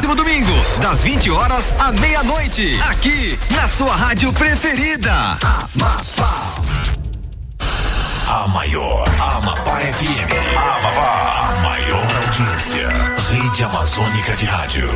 No domingo, das 20 horas à meia-noite, aqui na sua rádio preferida. Amapá. A maior, Amapá FM. Amapá, a maior audiência. Rede Amazônica de Rádio.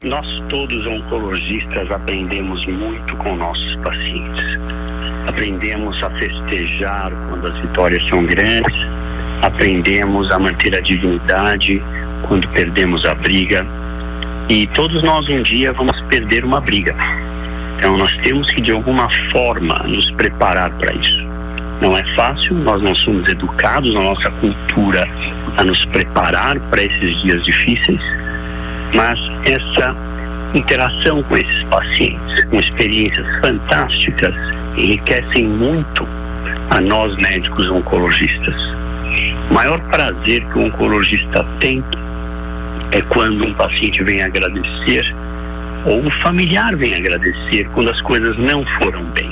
Nós todos oncologistas aprendemos muito com nossos pacientes. Aprendemos a festejar quando as vitórias são grandes, aprendemos a manter a dignidade quando perdemos a briga, e todos nós um dia vamos perder uma briga. Então nós temos que de alguma forma nos preparar para isso. Não é fácil, nós não somos educados na nossa cultura a nos preparar para esses dias difíceis, mas essa interação com esses pacientes, com experiências fantásticas, enriquecem muito a nós médicos oncologistas. O maior prazer que o oncologista tem é quando um paciente vem agradecer, ou um familiar vem agradecer quando as coisas não foram bem,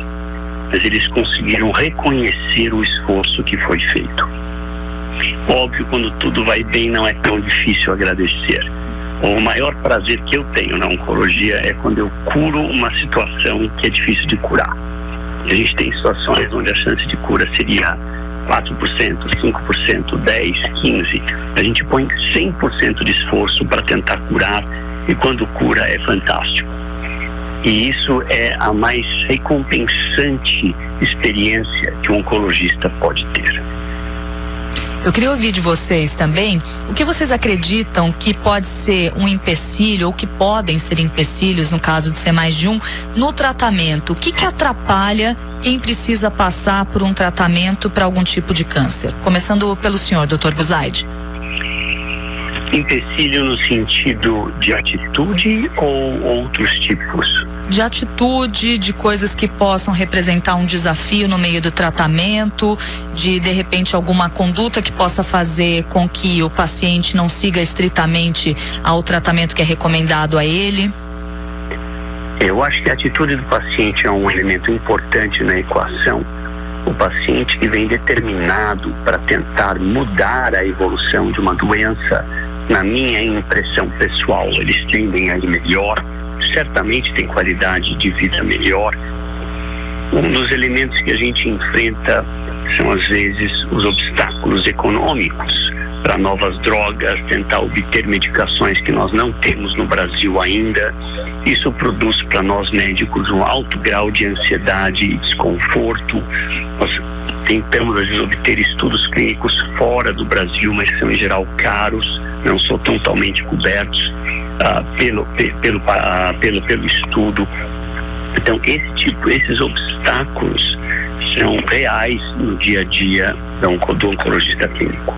mas eles conseguiram reconhecer o esforço que foi feito. Óbvio, quando tudo vai bem não é tão difícil agradecer. O maior prazer que eu tenho na oncologia é quando eu curo uma situação que é difícil de curar. A gente tem situações onde a chance de cura seria 4%, 5%, 10%, 15%. A gente põe 100% de esforço para tentar curar, e quando cura é fantástico. E isso é a mais recompensante experiência que um oncologista pode ter. Eu queria ouvir de vocês também o que vocês acreditam que pode ser um empecilho, ou que podem ser empecilhos, no caso de ser mais de um, no tratamento. O que atrapalha quem precisa passar por um tratamento para algum tipo de câncer? Começando pelo senhor, Dr. Buzaide. Empecilho no sentido de atitude ou outros tipos? De atitude, de coisas que possam representar um desafio no meio do tratamento, de repente alguma conduta que possa fazer com que o paciente não siga estritamente ao tratamento que é recomendado a ele. Eu acho que a atitude do paciente é um elemento importante na equação. O paciente que vem determinado para tentar mudar a evolução de uma doença, na minha impressão pessoal, eles tendem a ir melhor, certamente tem qualidade de vida melhor. Um dos elementos que a gente enfrenta são, às vezes, os obstáculos econômicos para novas drogas, tentar obter medicações que nós não temos no Brasil ainda. Isso produz para nós médicos um alto grau de ansiedade e desconforto. Nós tentamos, às vezes, obter estudos clínicos fora do Brasil, mas são em geral caros, não são totalmente cobertos pelo estudo. Então, esses obstáculos são reais no dia a dia do oncologista clínico.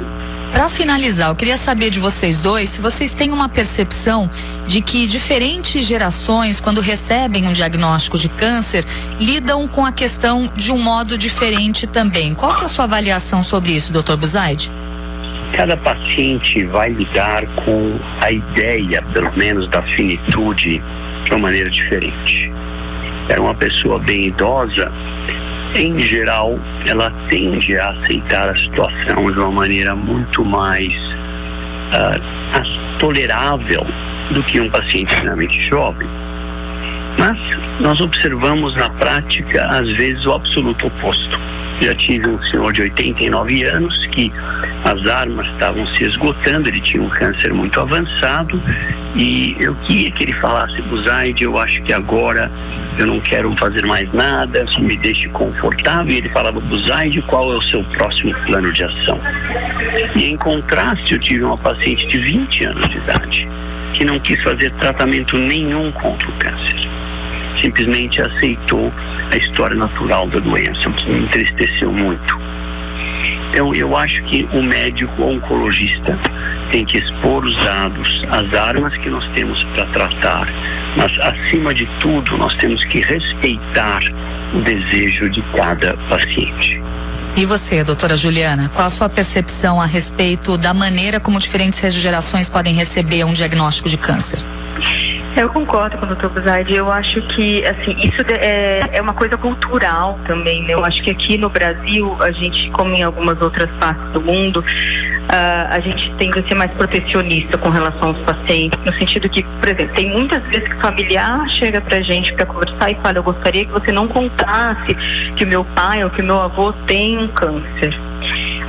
Para finalizar, eu queria saber de vocês dois se vocês têm uma percepção de que diferentes gerações, quando recebem um diagnóstico de câncer, lidam com a questão de um modo diferente também. Qual que é a sua avaliação sobre isso, Dr. Buzaide? Cada paciente vai lidar com a ideia, pelo menos, da finitude de uma maneira diferente. É uma pessoa bem idosa, em geral, ela tende a aceitar a situação de uma maneira muito mais tolerável do que um paciente extremamente jovem. Mas nós observamos na prática, às vezes, o absoluto oposto. Já tive um senhor de 89 anos que as armas estavam se esgotando, ele tinha um câncer muito avançado e eu queria que ele falasse: Buzaide, eu acho que agora eu não quero fazer mais nada, só me deixe confortável. E ele falava: Buzaide, qual é o seu próximo plano de ação? E em contraste, eu tive uma paciente de 20 anos de idade que não quis fazer tratamento nenhum contra o câncer. Simplesmente aceitou a história natural da doença, o que me entristeceu muito. Então, eu acho que o médico oncologista tem que expor os dados, as armas que nós temos para tratar, mas, acima de tudo, nós temos que respeitar o desejo de cada paciente. E você, doutora Juliana, qual a sua percepção a respeito da maneira como diferentes gerações podem receber um diagnóstico de câncer? Eu concordo com o Dr. Buzaide. Eu acho que, assim, isso é uma coisa cultural também, né? Eu acho que aqui no Brasil, a gente, como em algumas outras partes do mundo, a gente tende a ser mais protecionista com relação aos pacientes, no sentido que, por exemplo, tem muitas vezes que o familiar chega pra gente para conversar e fala: eu gostaria que você não contasse que o meu pai ou que o meu avô tem um câncer.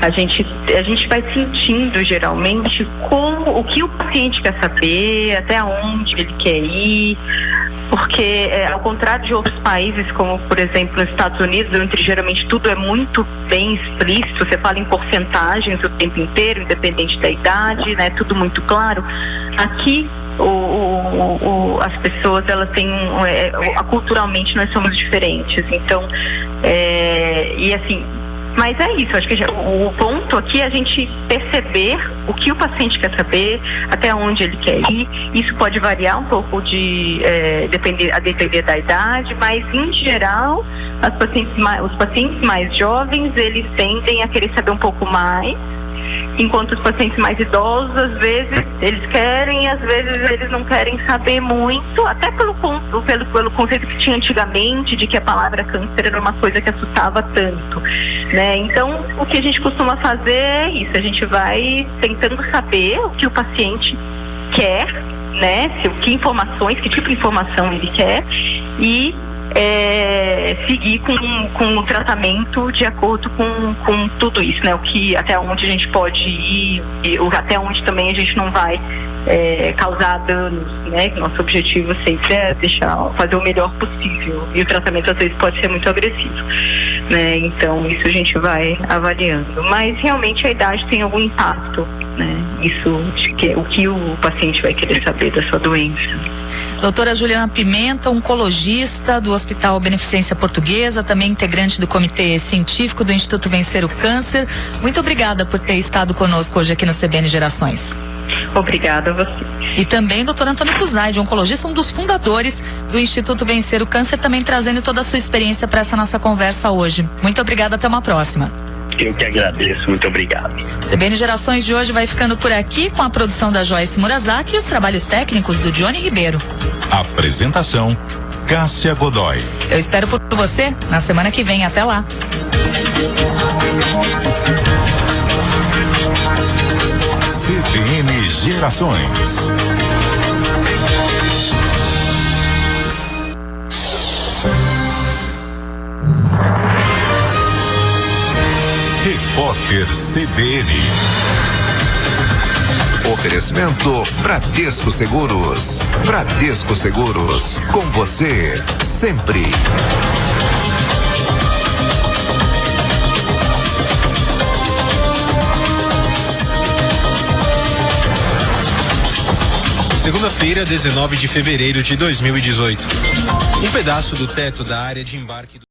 A gente vai sentindo geralmente o que o paciente quer saber, até onde ele quer ir, porque ao contrário de outros países, como por exemplo nos Estados Unidos, onde geralmente tudo é muito bem explícito, você fala em porcentagens o tempo inteiro, independente da idade, né? Tudo muito claro. Aqui as pessoas, elas têm culturalmente nós somos diferentes, então e assim. Mas é isso, acho que o ponto aqui é a gente perceber o que o paciente quer saber, até onde ele quer ir. Isso pode variar um pouco a depender da idade, mas em geral os pacientes mais jovens, eles tendem a querer saber um pouco mais, enquanto os pacientes mais idosos, às vezes, eles querem, às vezes eles não querem saber muito, até pelo conceito que tinha antigamente, de que a palavra câncer era uma coisa que assustava tanto, né? Então, o que a gente costuma fazer é isso, a gente vai tentando saber o que o paciente quer, né? Que tipo de informação ele quer, e seguir com o tratamento de acordo com tudo isso, né? Até onde a gente pode ir, até onde também a gente não vai causar danos, né? Nosso objetivo sempre é fazer o melhor possível, e o tratamento às vezes pode ser muito agressivo, né? Então isso a gente vai avaliando, mas realmente a idade tem algum impacto, né? Isso, o que o paciente vai querer saber da sua doença. Doutora Juliana Pimenta, oncologista do Hospital Beneficência Portuguesa, também integrante do Comitê Científico do Instituto Vencer o Câncer. Muito obrigada por ter estado conosco hoje aqui no CBN Gerações. Obrigada a você. E também doutor Antônio Buzaide, oncologista, um dos fundadores do Instituto Vencer o Câncer, também trazendo toda a sua experiência para essa nossa conversa hoje. Muito obrigada, até uma próxima. Eu que agradeço, muito obrigado. CBN Gerações de hoje vai ficando por aqui, com a produção da Joyce Murasaki e os trabalhos técnicos do Johnny Ribeiro. Apresentação: Cássia Godoy. Eu espero por você na semana que vem. Até lá. CBN Gerações. Repórter CBN. Oferecimento Bradesco Seguros. Bradesco Seguros, com você sempre. Segunda-feira, 19 de fevereiro de 2018. Um pedaço do teto da área de embarque do